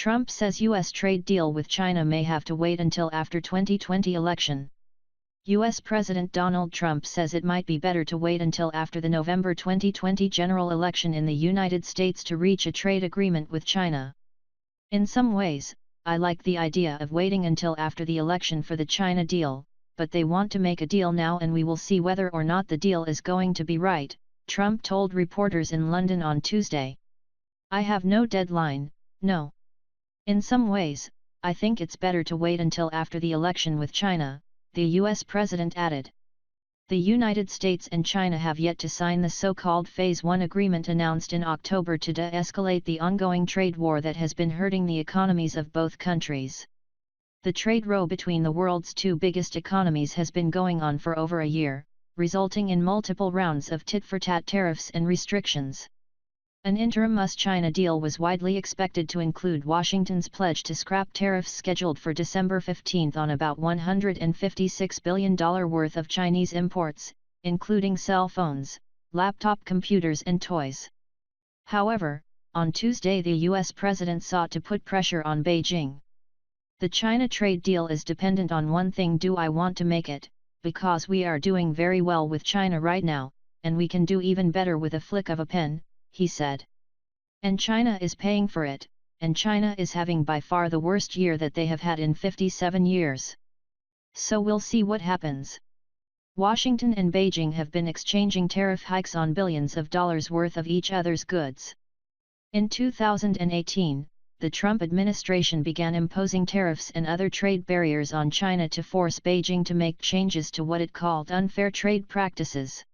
Trump says U.S. trade deal with China may have to wait until after 2020 election. U.S. President Donald Trump says it might be better to wait until after the November 2020 general election in the United States to reach a trade agreement with China. In some ways, I like the idea of waiting until after the election for the China deal, but they want to make a deal now and we will see whether or not the deal is going to be right, Trump told reporters in London on Tuesday. I have no deadline, no. In some ways, I think it's better to wait until after the election with China, the U.S. president added. The United States and China have yet to sign the so-called Phase 1 agreement announced in October to de-escalate the ongoing trade war that has been hurting the economies of both countries. The trade row between the world's two biggest economies has been going on for over a year, resulting in multiple rounds of tit-for-tat tariffs and restrictions. An interim US-China deal was widely expected to include Washington's pledge to scrap tariffs scheduled for December 15 on about $156 billion worth of Chinese imports, including cell phones, laptop computers and toys. However, on Tuesday the U.S. president sought to put pressure on Beijing. The China trade deal is dependent on one thing: do I want to make it, because we are doing very well with China right now, and we can do even better with a flick of a pen, he said. And China is paying for it, and China is having by far the worst year that they have had in 57 years. So we'll see what happens. Washington and Beijing have been exchanging tariff hikes on billions of dollars worth of each other's goods. In 2018, the Trump administration began imposing tariffs and other trade barriers on China to force Beijing to make changes to what it called unfair trade practices.